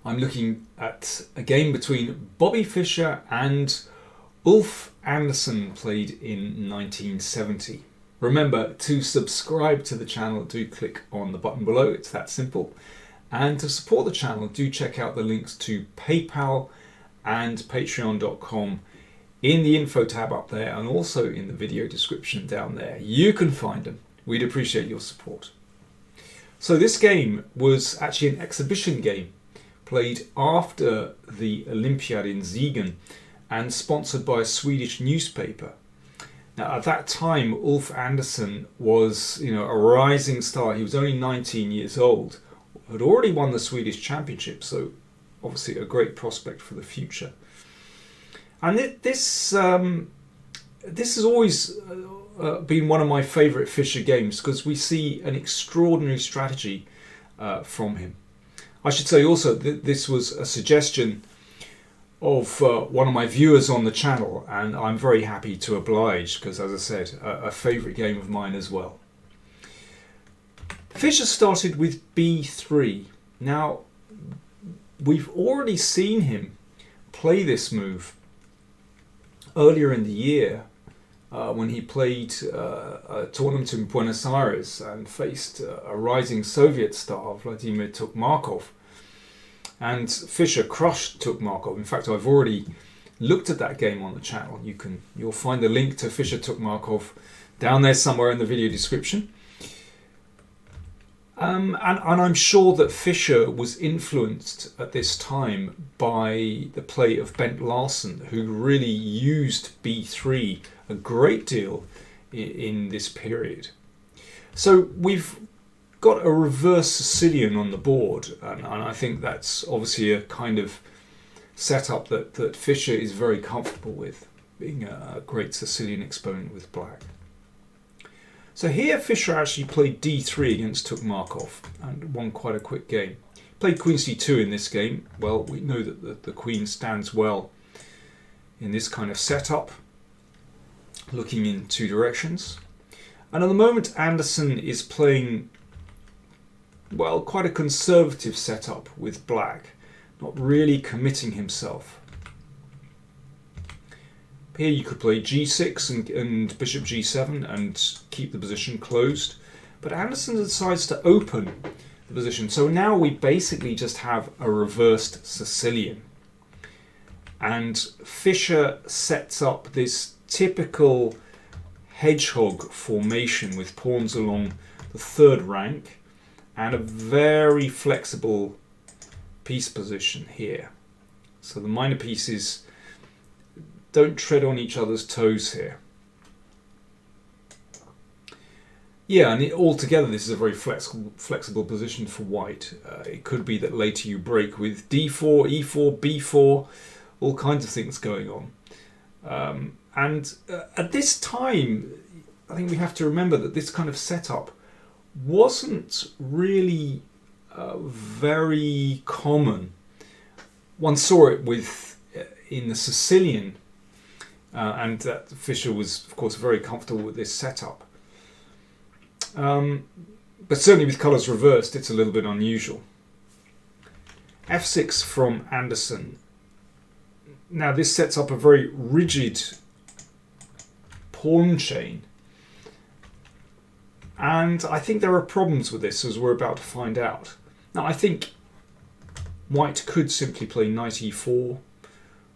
I'm looking at a game between Bobby Fischer and Ulf Andersson, played in 1970. Remember, to subscribe to the channel, do click on the button below, it's that simple. And to support the channel, do check out the links to PayPal and patreon.com in the info tab up there, and also in the video description down there. You can find them. We'd appreciate your support. So this game was actually an exhibition game played after the Olympiad in Siegen and sponsored by a Swedish newspaper. Now, at that time, Ulf Andersson was, a rising star. He was only 19 years old, had already won the Swedish championship, so obviously a great prospect for the future. And this has always been one of my favourite Fischer games, because we see an extraordinary strategy from him. I should say also that this was a suggestion of one of my viewers on the channel, and I'm very happy to oblige, because, as I said, a favourite game of mine as well. Fischer started with b3. Now, we've already seen him play this move earlier in the year when he played a tournament in Buenos Aires and faced a rising Soviet star, Vladimir Tokmakov. And Fischer crushed Tokmakov. In fact, I've already looked at that game on the channel. You'll find the link to Fischer Tokmakov down there somewhere in the video description. And I'm sure that Fischer was influenced at this time by the play of Bent Larsen, who really used b3 a great deal in this period. So we've got a reverse Sicilian on the board, and I think that's obviously a kind of setup that Fischer is very comfortable with, being a great Sicilian exponent with black. So here Fischer actually played d3 against Tokmakov and won quite a quick game. Played queen c2 in this game. Well, we know that the queen stands well in this kind of setup, looking in two directions. And at the moment Andersson is playing, well, quite a conservative setup with black, not really committing himself. Here you could play g6 and bishop g7 and keep the position closed, but Andersson decides to open the position. So now we basically just have a reversed Sicilian. And Fischer sets up this typical hedgehog formation with pawns along the third rank and a very flexible piece position here. So the minor pieces don't tread on each other's toes here. Yeah, and altogether this is a very flexible position for white. It could be that later you break with d4, e4, b4, all kinds of things going on. And at this time, I think we have to remember that this kind of setup wasn't really very common. One saw it in the Sicilian, and Fischer was, of course, very comfortable with this setup. But certainly with colours reversed, it's a little bit unusual. f6 from Andersson. Now this sets up a very rigid pawn chain. And I think there are problems with this, as we're about to find out. Now I think white could simply play knight e4,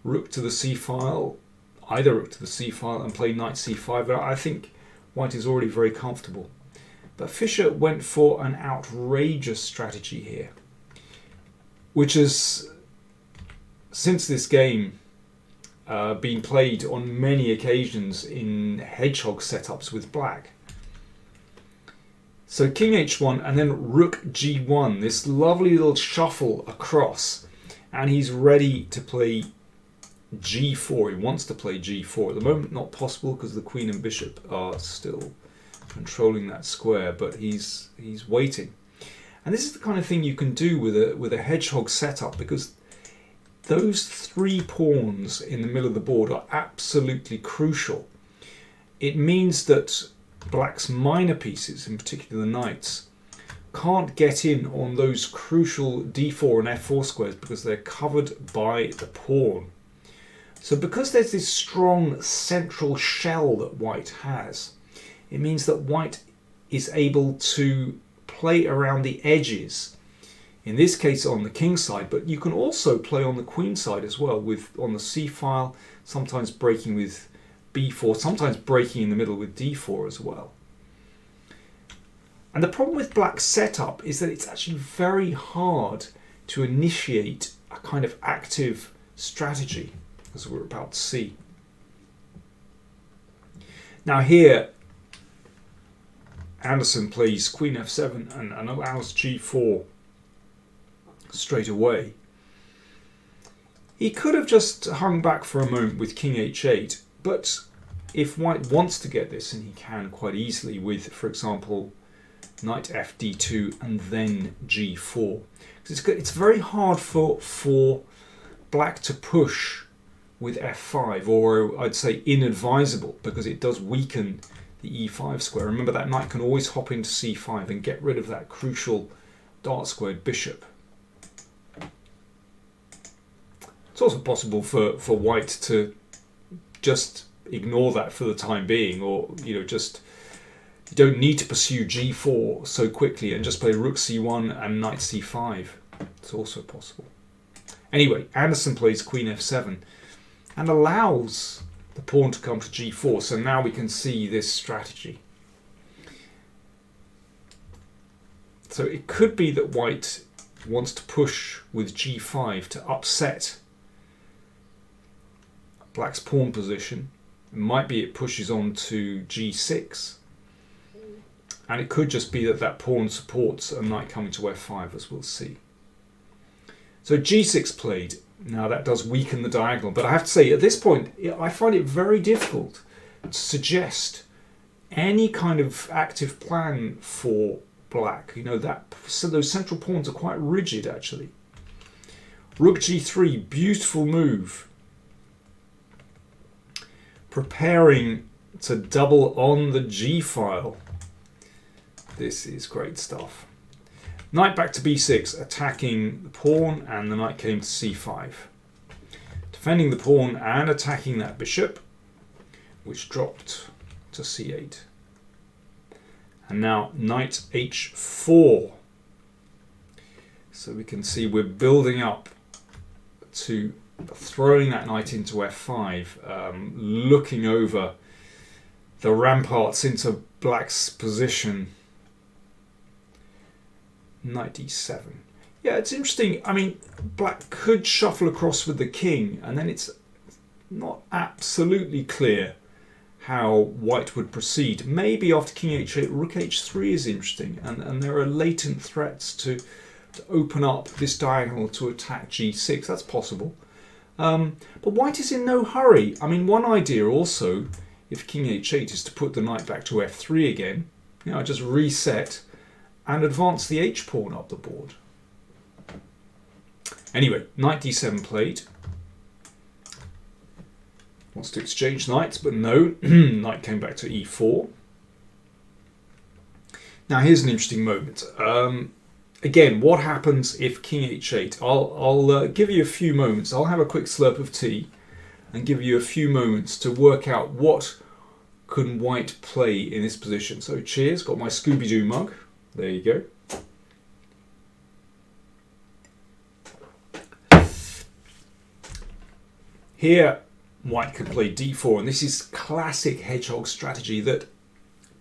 rook to the c-file, either rook to the c-file and play knight c5, but I think white is already very comfortable. But Fischer went for an outrageous strategy here, which has, since this game, been played on many occasions in hedgehog setups with black. So king h1 and then rook g1, this lovely little shuffle across, and he's ready to play g4. He wants to play g4. At the moment not possible because the queen and bishop are still controlling that square, but he's waiting. And this is the kind of thing you can do with a hedgehog setup, because those three pawns in the middle of the board are absolutely crucial. It means that black's minor pieces, in particular the knights, can't get in on those crucial d4 and f4 squares because they're covered by the pawn. So because there's this strong central shell that white has, it means that white is able to play around the edges, in this case on the king side, but you can also play on the queen side as well, with on the c file, sometimes breaking with b4, sometimes breaking in the middle with d4 as well. And the problem with black's setup is that it's actually very hard to initiate a kind of active strategy, as we're about to see. Now here, Andersson plays queen f7 and allows g4 straight away. He could have just hung back for a moment with king h8, but if white wants to get this, and he can quite easily with, for example, knight f d2 and then g4. It's very hard for black to push with f5, or I'd say inadvisable, because it does weaken the e5 square. Remember, that knight can always hop into c5 and get rid of that crucial dart-squared bishop. It's also possible for white to just ignore that for the time being, or just you don't need to pursue g4 so quickly and just play rook c1 and knight c5. It's also possible. Anyway, Andersson plays queen f7 and allows the pawn to come to g4. So now we can see this strategy. So it could be that white wants to push with g5 to upset black's pawn position. It might be it pushes on to g6. And it could just be that that pawn supports a knight coming to f5, as we'll see. So g6 played. Now that does weaken the diagonal, but I have to say at this point I find it very difficult to suggest any kind of active plan for black. So those central pawns are quite rigid actually. Rook g3, beautiful move. Preparing to double on the g file. This is great stuff. Knight back to b6, attacking the pawn, and the knight came to c5. Defending the pawn and attacking that bishop, which dropped to c8. And now knight h4. So we can see we're building up to throwing that knight into f5, looking over the ramparts into black's position. Knight d7. Yeah, it's interesting. I mean, black could shuffle across with the king, and then it's not absolutely clear how white would proceed. Maybe after king h8, rook h3 is interesting, and there are latent threats to open up this diagonal to attack g6. That's possible. But white is in no hurry. I mean, one idea also, if king h8, is to put the knight back to f3 again. Just reset and advance the h-pawn up the board. Anyway, knight d7 played. Wants to exchange knights, but no. Knight came back to e4. Now here's an interesting moment. Again, what happens if king h8? I'll give you a few moments. I'll have a quick slurp of tea and give you a few moments to work out what can white play in this position. So cheers, got my Scooby-Doo mug. There you go. Here, white could play d4, and this is classic hedgehog strategy that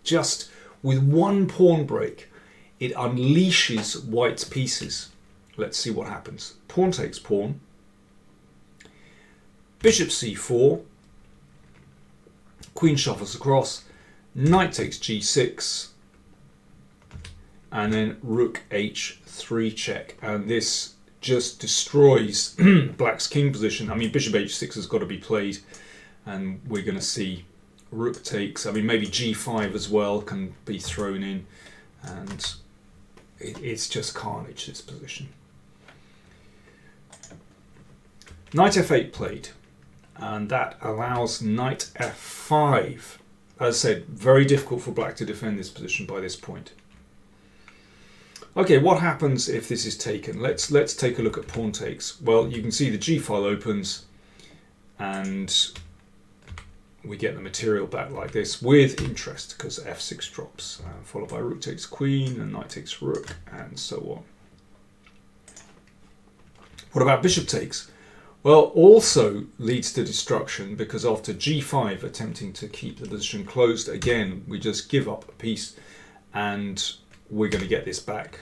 just with one pawn break, it unleashes white's pieces. Let's see what happens. Pawn takes pawn. Bishop c4. Queen shuffles across. Knight takes g6. And then rook h3 check, and this just destroys black's king position. I mean, bishop h6 has got to be played, and we're going to see rook takes. I mean, maybe g5 as well can be thrown in, and it's just carnage, this position. Knight f8 played, and that allows knight f5. As I said, very difficult for black to defend this position by this point. Okay, what happens if this is taken? Let's take a look at pawn takes. Well, you can see the G file opens and we get the material back like this with interest because f6 drops, followed by rook takes queen and knight takes rook and so on. What about bishop takes? Well, also leads to destruction because after g5 attempting to keep the position closed, again we just give up a piece and we're going to get this back,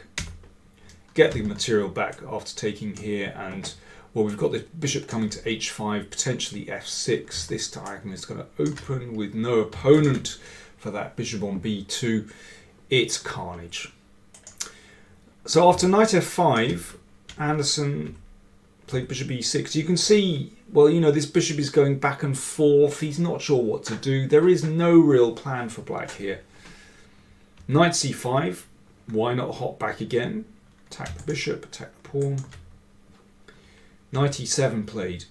get the material back after taking here. And well, we've got the bishop coming to h5, potentially f6. This diagonal is going to open with no opponent for that bishop on b2. It's carnage. So after knight f5, Andersson played bishop e6. You can see, well, you know, this bishop is going back and forth. He's not sure what to do. There is no real plan for black here. Knight c5. Why not hop back again? Attack the bishop, attack the pawn. Knight e7 played.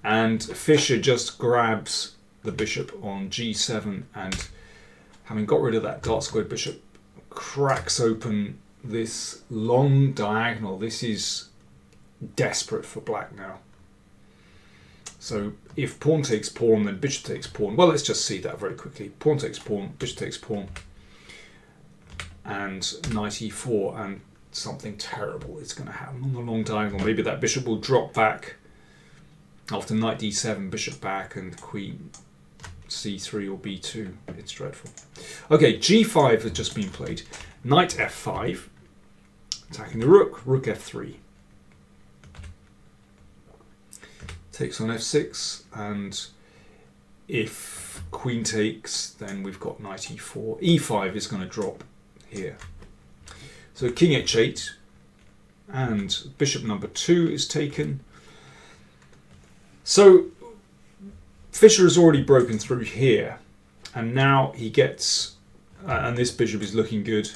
And Fischer just grabs the bishop on g7 and, having got rid of that dark squared bishop, cracks open this long diagonal. This is desperate for black now. So if pawn takes pawn, then bishop takes pawn. Well, let's just see that very quickly. Pawn takes pawn, bishop takes pawn, and knight e4, and something terrible is going to happen on the long diagonal. Maybe that bishop will drop back after knight d7, bishop back, and queen c3 or b2. It's dreadful. Okay, g5 has just been played. Knight f5, attacking the rook, rook f3. Takes on f6, and if queen takes, then we've got knight e4. e5 is going to drop here. So king h8, and bishop number 2 is taken. So Fischer has already broken through here, and now he gets, and this bishop is looking good,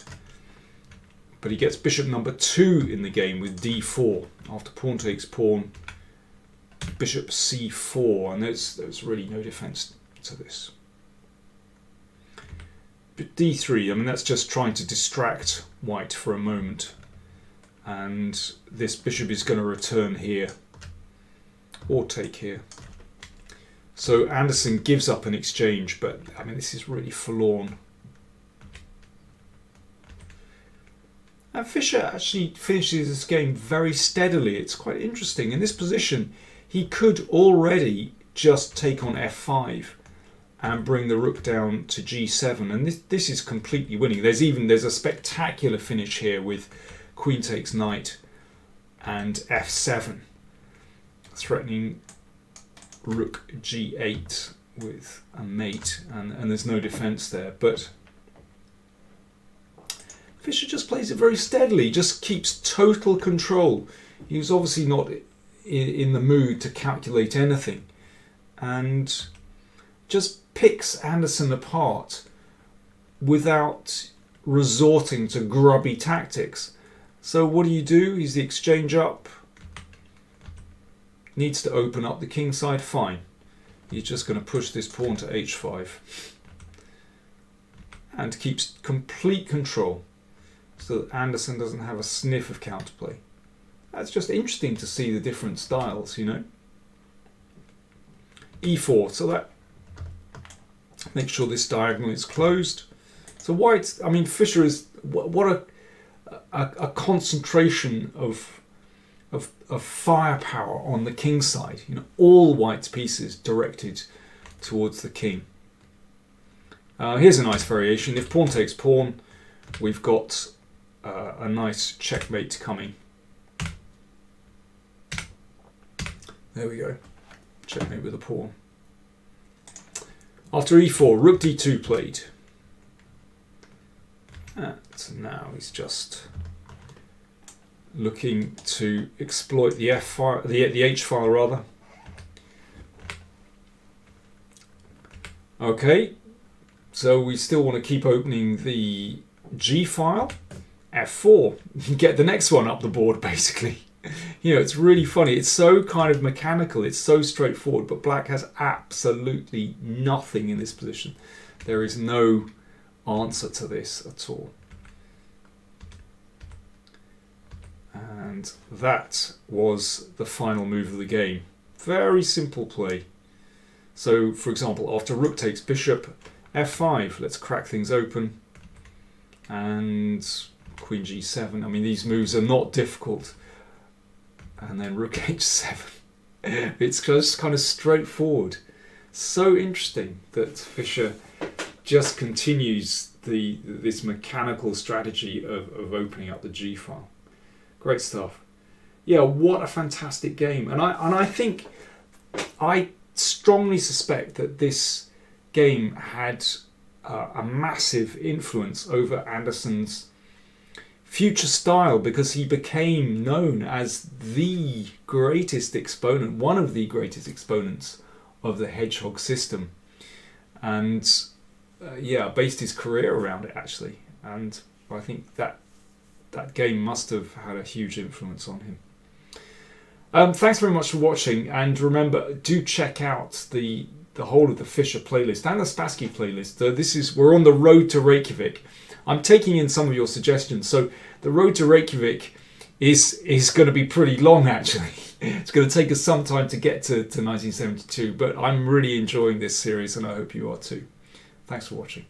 but he gets bishop number 2 in the game with d4 after pawn takes pawn, bishop c4, and there's really no defense to this. But d3, I mean, that's just trying to distract white for a moment, and this bishop is going to return here or take here. So Andersson gives up an exchange, but I mean, this is really forlorn. And Fischer actually finishes this game very steadily. It's quite interesting. In this position, he could already just take on f5 and bring the rook down to g7, and this is completely winning. There's a spectacular finish here with queen takes knight and f7, threatening rook g8 with a mate, and there's no defense there. But Fischer just plays it very steadily, just keeps total control. He was obviously not in the mood to calculate anything, and just picks Andersson apart without resorting to grubby tactics. So what do? He's the exchange up. Needs to open up the king side. Fine. He's just going to push this pawn to h5 and keeps complete control so that Andersson doesn't have a sniff of counterplay. That's just interesting to see the different styles, you know. e4, so that makes sure this diagonal is closed. So white, I mean, Fischer is, what a concentration of firepower on the king side. You know, all white's pieces directed towards the king. Here's a nice variation. If pawn takes pawn, we've got a nice checkmate coming. There we go. Checkmate with a pawn. After e4, rook d2 played. And now he's just looking to exploit the f file, the h file rather. Okay, so we still want to keep opening the g file. f4, get the next one up the board basically. You know, it's really funny. It's so kind of mechanical. It's so straightforward, but black has absolutely nothing in this position. There is no answer to this at all. And that was the final move of the game. Very simple play. So, for example, after rook takes bishop, f5, let's crack things open. And queen g7. I mean, these moves are not difficult. And then rook h7. It's just kind of straightforward. So interesting that Fischer just continues this mechanical strategy of opening up the g file. Great stuff. Yeah, what a fantastic game. And I think, I strongly suspect that this game had a massive influence over Andersson's future style, because he became known as the greatest exponent, one of the greatest exponents of the hedgehog system. And based his career around it, actually. And I think that game must have had a huge influence on him. Thanks very much for watching, and remember, do check out the whole of the Fischer playlist and the Spassky playlist. We're on the road to Reykjavik. I'm taking in some of your suggestions. So the road to Reykjavik is going to be pretty long, actually. It's going to take us some time to get to 1972, but I'm really enjoying this series, and I hope you are too. Thanks for watching.